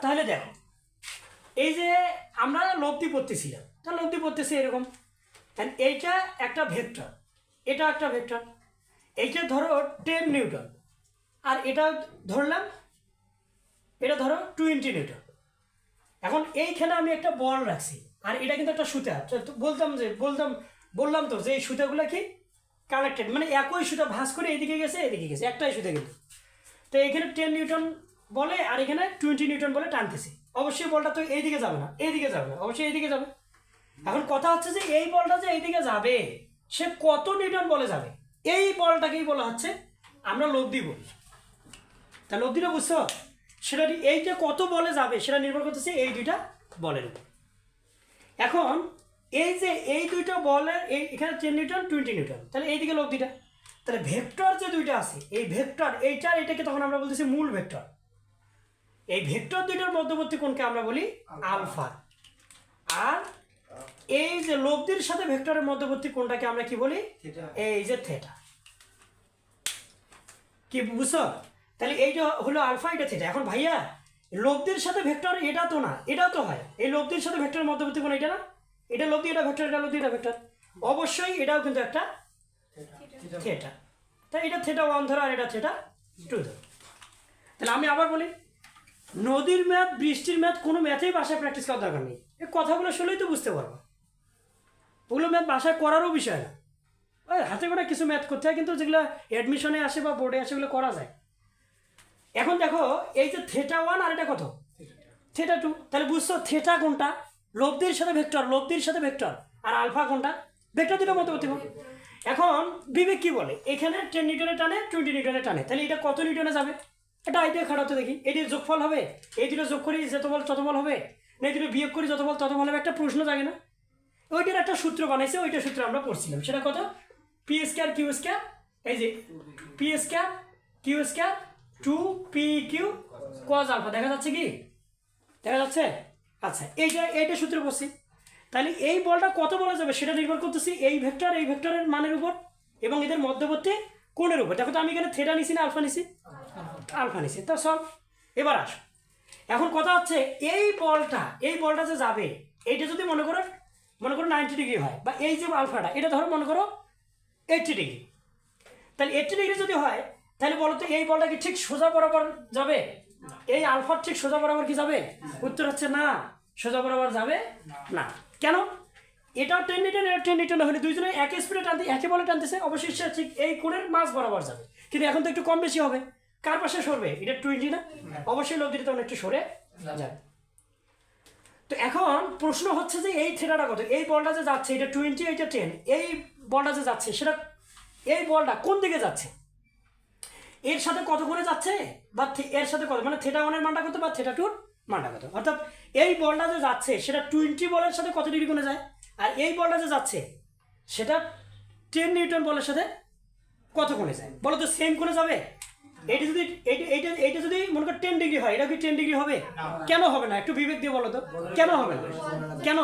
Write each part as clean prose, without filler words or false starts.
তাহলে দেখো এই যে আমরা লব্ধি পড়তেছিলাম, তা লব্ধি পড়তেছি এরকম, এইটা একটা ভেক্টর, এটা একটা ভেক্টর, এইটা ধরো 10 নিউটন, আর এটা ধরলাম, এটা ধরো 20 নিউটন। এখন এইখানে আমি একটা বল রাখছি, আর এটা কিন্তু একটা সুতা। তো বললাম তো যে এই সুতাগুলো কি কানেক্টেড, মানে একই সুতা ভাঁজ করে এদিকে গেছে এদিকে গেছে, একটাই সুতা কিন্তু। তো এখানে 10 নিউটন বলে আর এখানে 20 নিউটন বলে টানতেছে। অবশ্যই বলটা তো এইদিকে যাবে না, এইদিকে যাবে না, অবশ্যই এইদিকে যাবে। এখন কথা হচ্ছে যে এই বলটা যে এইদিকে যাবে সে কত নিউটন বলে যাবে, এই বলটাকেই বলা হচ্ছে আমরা লব্ধি বলি। তা লব্ধিটা বুঝছো, সেটা এইটা কত বলে যাবে সেটা নির্ভর করতেছে এই দুইটা বলের উপর। এখন এই যে এই দুইটা বলের এখানে 10 নিউটন 20 নিউটন, তাহলে এইদিকে লব্ধিটা, তাহলে ভেক্টর যে দুইটা আছে এই ভেক্টর এটাকে তখন আমরা বলতেছি মূল ভেক্টর। এই ভেক্টর দুইটার মধ্যবর্তী কোণকে আমরা বলি আলফা, আর এই যে লব্ধির সাথে ভেক্টরের মধ্যবর্তী কোণটাকে আমরা কি বলি, এই যে থিটা। কি বুঝছো? তাহলে এইটা হলো আলফা, এটা থিটা। এখন ভাইয়া লব্ধির সাথে ভেক্টর এটা তো না, এটাও তো হয়। এই লব্ধির সাথে ভেক্টরের মধ্যবর্তী কোণ এটা না, এটা লব্ধি, এটা ভেক্টর, এটা লব্ধি, এটা ভেক্টর, অবশ্যই এটাও কিন্তু একটা থিটা। তাই এটা থিটা 1 ধরো, আর এটা থিটা 2 ধরো। তাহলে আমি আবার বলি, নদীর ম্যাথ, বৃষ্টির ম্যাথ, কোনো ম্যাথেই বাসায় প্র্যাকটিস করার দরকার নেই। এই কথাগুলো শুনলেই তো বুঝতে পারবো। ওগুলো ম্যাথ বাসায় করারও বিষয় না, ওই হাতে করে কিছু ম্যাথ করতে হয়, কিন্তু যেগুলো অ্যাডমিশনে আসে বা বোর্ডে আসে ওগুলো করা যায়। এখন দেখো এই যে থিটা 1 আর এটা কত, থিটা 2। তাহলে বুঝছো থিটা কোনটা, লব্ধির সাথে ভেক্টর, লব্ধির সাথে ভেক্টর, আর আলফা কোনটা, ভেক্টর দুটো মধ্যবর্তী কোণ। এখন বিবেক কি বলে, এখানে 10 নিউটনে টানে, 20 নিউটনে টানে, তাহলে এটা কত নিউটনে যাবে, এটা আইডিয়া খাটাতে দেখি। এটির যোগফল হবে, এই দুটো যোগ করি যত বল তত বল হবে, না এই দুটো বিয়োগ করি যত বল তত বল হবে, একটা প্রশ্ন জাগে না? ওইটার একটা সূত্র বানাইছে, ওইটা সূত্র আমরা পড়ছিলাম। সেটা কত, পি স্কয়ার কিউ স্কয়ার, এই যে P square Q square 2 PQ cos alpha. দেখা যাচ্ছে কি, দেখা যাচ্ছে? আচ্ছা, এইটা সূত্র পড়ছি। তাহলে এই বলটা কত বলা যাবে সেটা নির্ভর করতেছি এই ভেক্টরের মানের উপর এবং এদের মধ্যবর্তী কোণের উপর। দেখো তো আমি এখানে থিটা নিছি না আলফা নিছি, আলফা নিছি। তো সব এবার আসো, এখন কথা হচ্ছে এই বলটা যে যাবে, এইটা যদি মনে করো 90 ডিগ্রি হয়, বা এই যে আলফাটা এটা ধরো মনে করো 80 ডিগ্রি, তাহলে 80 ডিগ্রি যদি হয়, তাহলে বলো তো এই বলটা কি ঠিক সোজা বরাবর যাবে, এই আলফার ঠিক সোজা বরাবর কি যাবে? উত্তর হচ্ছে না, সোজা বরাবর যাবে না। কেন? এটাও 10 নিউটন, এটা 10 নিউটন হলে দুইজনে একই স্পিডে টানতে, একই বলে টানতেছে, অবশ্যই সে ঠিক এই কোণের মাঝ বরাবর যাবে। কিন্তু এখন তো একটু কম বেশি হবে, কার পাশে সরবে, এটা 20 না, অবশ্যই লব্ধিটা তখন একটু সরে যাবে। তো এখন প্রশ্ন হচ্ছে যে এই থিটাটা কত, এই বলটা যে যাচ্ছে এটা 20, এটা 10, এই বলটা যে যাচ্ছে সেটা, এই বলটা কোন দিকে যাচ্ছে, এর সাথে কত করে যাচ্ছে, বা এর সাথে কত, মানে থিটা 1 এর মানটা কত বা থিটা 2 এর মানটা কত। অর্থাৎ এই বলটা যে যাচ্ছে সেটা 20 বলের সাথে কত ডিগ্রি কোণে যায়, আর এই বলটা যে যাচ্ছে সেটা 10 নিউটন বলের সাথে কত কোণে যায়, বলো তো সেম কোণে যাবে? এইটা যদি এইটা যদি মনে করো 10 ডিগ্রি হয়, এটা কি 10 ডিগ্রি হবে? কেন হবে না, একটু বিবেক দিয়ে বলো তো, কেন হবে না? কেন?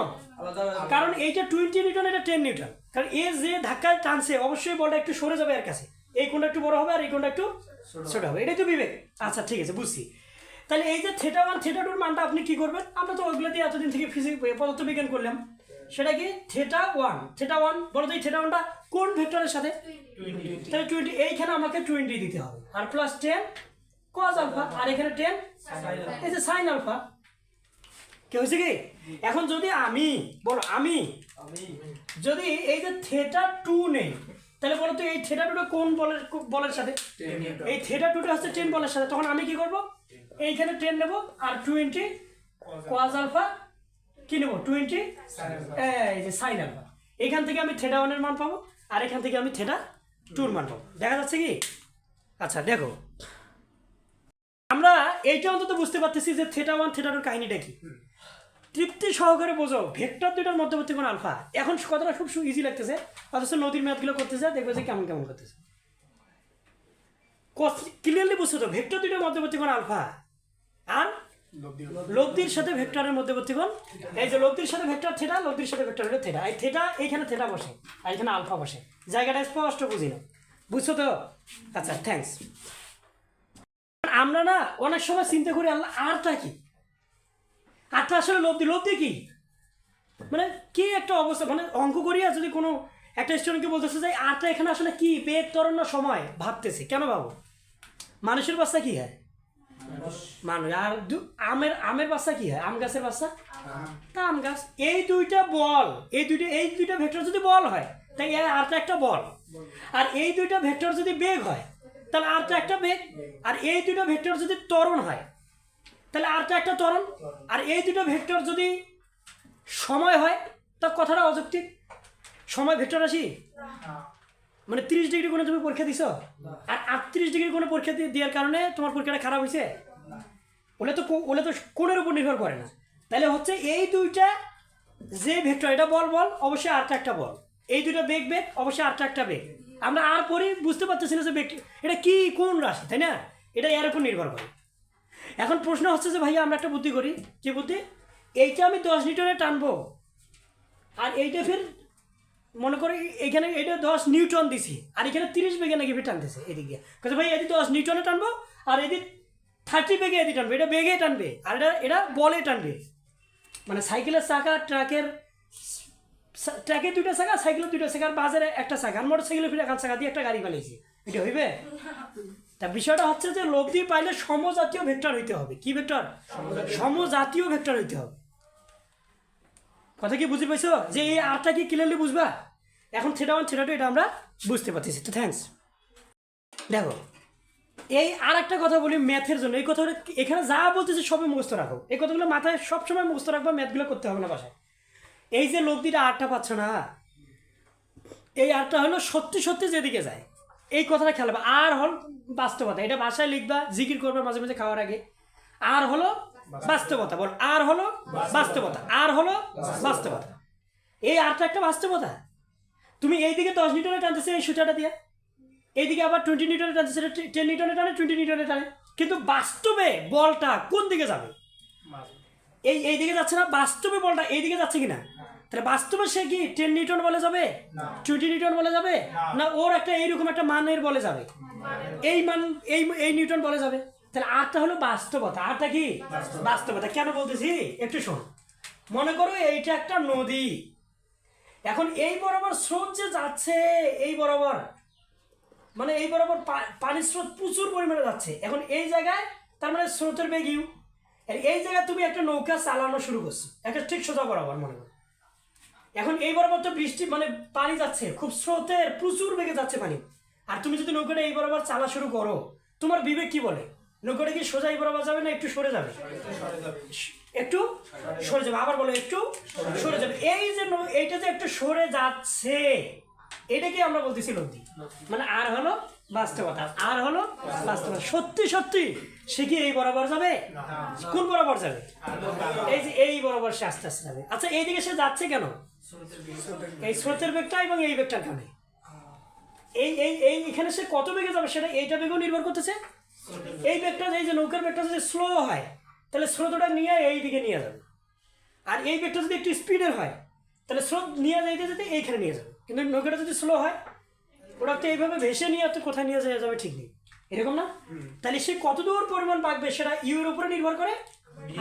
কারণ এইটা 20 নিউটন, এটা 10 নিউটন, কারণ এ যে ধাক্কায় টানছে অবশ্যই বলটা একটু সরে যাবে এর কাছে, এই কোণটা একটু বড় হবে আর এই কোণটা একটু ছোট হবে, এটাই তো বিবেক। আচ্ছা ঠিক আছে, বুঝছি। তাহলে এই যে থিটা 1 থিটা 2 এর মানটা আপনি কি করবেন, আমরা তো ওইগুলো দিয়ে এতদিন থেকে ফিজিক্স পদার্থবিজ্ঞান করলাম। সেটা কি থিটা 1 বলো তো এই থিটা 1টা কোন ভেক্টরের সাথে, তাহলে 20, এইখানে আমাকে 20 দিতে হবে, আর প্লাস 10 কজ আলফা, আর এখানে 10 এই যে সাইন আলফা। কি হয়েছে কি, এখন যদি আমি যদি এই যে থিটা 2 নেই, তাহলে বলো তো এই থিটা 2টা কোন বলের সাথে, এই থিটা 2টা হচ্ছে 10 বলের সাথে, তখন আমি কি করব, এইখানে 10 নেব, আর 20 কজ আলফা কি নেব, 20 এই যে সাইন আলফা। এখান থেকে আমি থিটা 1 এর মান পাবো, আর এখান থেকে আমি থিটা 2 এর মান পাবো। দেখা যাচ্ছে কি? আচ্ছা দেখো, আমরা এইটা অন্তত বুঝতে পারতেছি যে থিটা 1 থিটা 2 কাহিনীটা কি। তৃপ্তি সহকারে বোঝো, ভেক্টর দুইটার মধ্যবর্তী কোণ আলফা। এখন কথাটা খুব ইজি লাগতেছে, অথচ নদীর ম্যাথগুলো করতেছে, দেখবে যে কেমন কেমন করতেছে। ক্লিয়ারলি বুঝছো তো, ভেক্টর দুইটার মধ্যবর্তী কোণ আলফা, আর লব্ধির সাথে ভেক্টরের মধ্যবর্তী কোণ, এই যে লব্ধির সাথে ভেক্টর থিটা, লব্ধির সাথে ভেক্টর হলো থিটা। এই থিটা এইখানে থিটা বসে, আর এখানে আলফা বসে, জায়গাটা স্পষ্ট বুঝি না, বুঝছো তো? আচ্ছা থ্যাঙ্কস। আমরা না অনেক সময় চিন্তা করি আল্লাহ আরটা কি, আরটা আসলে লব্ধি কি, মানে কি একটা অবস্থা, মানে অঙ্ক করিয়া যদি কোনো একটা স্টুডেন্টকে বলতেছে যে আরটা এখানে আসলে কি, বেগ ত্বরণ না সময়, ভাবতেছে কেন ভাবো? মানুষের বাচ্চা কি হয়? মানুষ। আর আমের বাচ্চা কি হয়? আম গাছের বাচ্চা, তা আম গাছ। এই দুইটা বল, এই দুইটা ভেক্টর যদি বল হয় তাই আরটা একটা বল, আর এই দুইটা ভেক্টর যদি বেগ হয় তাহলে আরটা একটা বেগ, আর এই দুটো ভেক্টর যদি ত্বরণ হয় তাহলে আরটা একটা ত্বরণ, আর এই দুটো ভেক্টর যদি সময় হয় তা কথাটা অযৌক্তিক। সময় ভেক্টর রাশি, মানে 30 ডিগ্রি কোণে তুমি পরীক্ষা দিছো, আর 38 ডিগ্রি কোণে পরীক্ষা দেওয়ার কারণে তোমার পরীক্ষাটা খারাপ হয়েছে, ওলে তো কোণের উপর নির্ভর করে না। তাহলে হচ্ছে এই দুইটা যে ভেক্টর, এটা বল অবশ্যই আরটা একটা বল, এই দুইটা বেগ অবশ্যই আরটা একটা বেগ। আমরা আর পরে বুঝতে পারতেছি না যে বেগ এটা কি, কোন রাশি, তাই না? এটা এর উপর নির্ভর করে। এখন প্রশ্ন হচ্ছে যে ভাইয়া আমরা একটা বুদ্ধি করি, কি বুদ্ধি? এইটা আমি 10 নিউটনে টানবো, আর এইটা ফের মনে করি এখানে এটা 10 নিউটন দিছি, আর এখানে 30 বেগে নাকি ফের টানতেছে এদিকে, কাজে ভাই এদিকে 10 নিউটনে টানবো, আর এদিক 30 বেগে এদিকে টানবে, এটা বেগে টানবে, আর এটা বলে টানবে। মানে সাইকেলের চাকা, ট্রাকের দুইটা চাকা, সাইকেলের দুইটা চাকা, আর বাজারে একটা চাকা, আর মোটর সাইকেলের ফিরে এক চাকা দিয়ে একটা গাড়ি বানিয়েছি, এটা হইবে? তা বিষয়টা হচ্ছে যে লব্ধি পাইলে সমজাতীয় ভেক্টর হইতে হবে। কি ভেক্টর? সমজাতীয় ভেক্টর হইতে হবে। কথা কি বুঝতে পাইছো? যে এই আরটা কি ক্লিয়ারলি বুঝবা? এখন থিটা 1 থিটা 2 এটা আমরা বুঝতে পারতেছি। তো থ্যাঙ্কস। দেখো এই আর একটা কথা বলি ম্যাথের জন্য, এই কথাগুলো এখানে যা বলতেছি সবই মুখস্থ রাখো, এই কথাগুলো মাথায় সবসময় মুখস্থ রাখবা, ম্যাথগুলো করতে হবে না বাসায়। এই যে লব্ধিটা আরটা পাচ্ছ না, এই আরটা হলো সত্যি যেদিকে যায়, এই কথাটা খেয়াল রাখবা। আর হল বাস্তবতা, এটা ভাষায় লিখবা, জিকির করবে মাঝে মাঝে খাওয়ার আগে। আর হলো বাস্তবতা, বল আর হলো বাস্তবতা, আর হলো বাস্তবতা। এই আরটা একটা বাস্তবতা। তুমি এইদিকে 10 নিউটনে টানতেছে এই সুতাটা দিয়ে, এইদিকে আবার 20 নিউটনে টানতেছে, 10 নিউটনে টানে, 20 নিউটনে টানে, কিন্তু বাস্তবে বলটা কোন দিকে যাবে? এই দিকে যাচ্ছে না, বাস্তবে বলটা এইদিকে যাচ্ছে কিনা? তাহলে বাস্তবে সে কি 10 নিউটন বলে যাবে, 20 নিউটন বলে যাবে, না ওর একটা এইরকম একটা মানের বলে যাবে, এই মান এই নিউটন বলে যাবে? তাহলে আরটা হলো বাস্তবতা। আরটা কি? বাস্তবতা। কেন বলতেছি একটু শোন। মনে করো এইটা একটা নদী, এখন এই বরাবর স্রোত যে যাচ্ছে, এই বরাবর মানে এই বরাবর পানির স্রোত প্রচুর পরিমাণে যাচ্ছে। এখন এই জায়গায় তার মানে স্রোতের বেগ ইউ, এই জায়গায় তুমি একটা নৌকা চালানো শুরু করছো, একটা ঠিক সোজা বরাবর মনে করো। এখন এই বরাবর তো বৃষ্টি মানে পানি যাচ্ছে, খুব স্রোতের প্রচুর বেগে যাচ্ছে পানি, আর তুমি যদি নৌকাটা এই বরাবর চালা শুরু করো, তোমার বিবেক কি বলে? নৌকাটা কি সোজা এই বরাবর যাবে না একটু সরে যাবে? একটু সরে যাবে। আবার বলো একটু সরে যাবে। এই যে এইটা যে একটু সরে যাচ্ছে, এটাকে আমরা বলতেছি লব্ধি। মানে আর হলো বাস্তবতা, আর হলো বাস্তবতা। সত্যি সে কি এই বরাবর যাবে? কোন বরাবর যাবে? এই যে এই বরাবর সে আস্তে আস্তে যাবে। আচ্ছা এইদিকে সে যাচ্ছে কেন? এই স্রোতের বেগটা এবং এই বেগটার কারণে। এই এখানে সে কত বেগে যাবে সেটা এইটা বেগও নির্ভর করতেছে। এই বেগটা, এই যে নৌকার বেগটা যদি স্লো হয় তাহলে স্রোতটা নিয়ে এই দিকে নিয়ে যাবে, আর এই বেগটা যদি একটু স্পিডের হয় তাহলে স্রোত নিয়ে যেতে এইখানে নিয়ে যাবে। কিন্তু নৌকাটা যদি স্লো হয় ওটা তো এইভাবে ভেসে নিয়ে তো কোথায় নিয়ে যাওয়া যাবে ঠিক নেই, এরকম না? তাহলে সে কতদূর পরিমাণ বাঁকবে সেটা ইউর উপরে নির্ভর করে,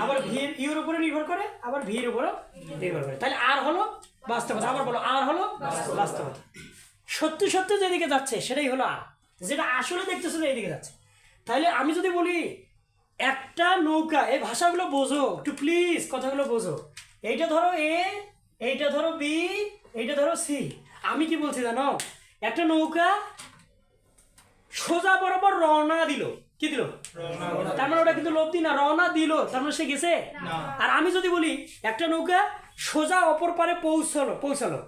আবার ইউর উপরে নির্ভর করে, আবার ভির উপরেও নির্ভর করে। তাহলে আর হলো বাস্তবতা। আবার বলো আর হলো বাস্তবতা। সত্যি যেদিকে যাচ্ছে সেটাই হলো আর, যেটা আসলে দেখতেছো যে এইদিকে যাচ্ছে। তাহলে আমি যদি বলি একটা নৌকা, এই ভাষাগুলো বোঝো একটু প্লিজ, কথাগুলো বোঝো। এইটা ধরো এ, এইটা ধরো বি, এইটা ধরো সি। আমি কি বলছি জানো? একটা নৌকা সোজা বরাবর রওনা দিল, কি দিল? তার মানে ওটা কিন্তু লব্ধি না, রওনা দিল, তার মানে সে গেছে। আর আমি যদি বলি একটা নৌকা সোজা অপর পারে পৌঁছালো,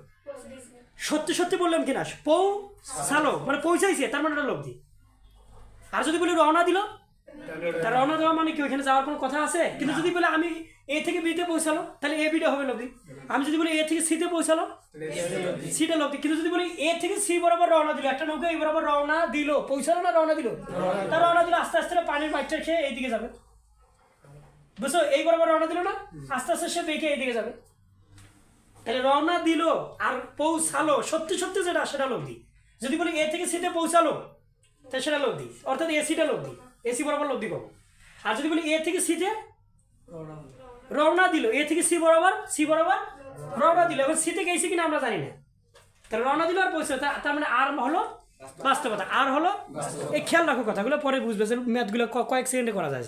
সত্যি বললাম কিনা? পৌঁছালো মানে পৌঁছাইছে, তার মানে ওটা লব্ধি। আর যদি বলি রওনা দিল, তার রওনা দেওয়া মানে কি ওইখানে যাওয়ার কোনো কথা আছে? কিন্তু যদি বলে আমি এ থেকে বিতে পৌঁছালো, তাহলে এ বিটা হবে লব্ধি। আমি যদি বলি এ থেকে সিতে পৌঁছালো, সিটা লব্ধি। কিন্তু যদি বলি এ থেকে সি বরাবর রওনা দিল, একটা নৌকা এই বরাবর রওনা দিল, পৌঁছালো না রওনা দিল? তার রওনা দিল, আস্তে আস্তে পানির বাইকটা খেয়ে এইদিকে যাবে, বুঝছো? এই বরাবর রওনা দিল না, আস্তে আস্তে সে বেঁকে এইদিকে যাবে। তাহলে রওনা দিল আর পৌঁছালো, সত্যি যেটা সেটা লব্ধি। যদি বলি এ থেকে সিতে পৌঁছালো, তাহলে সেটা লব্ধি, অর্থাৎ এসিটা লব্ধি, এসি বরাবর লব্ধি পাবো। আর যদি বলি এ থেকে সিতে রওনা দিল, এ থেকে সি বরাবর রওনা দিল, এখন সি থেকে এসে কিনা আমরা জানি না, তাহলে রওনা দিল আর পৌঁছলো, তার মানে আর হলো বাস্তবতা, আর হলো এই খেয়াল রাখো কথাগুলো, পরে বুঝবে যে ম্যাথগুলো কয়েক সেকেন্ডে করা যায়।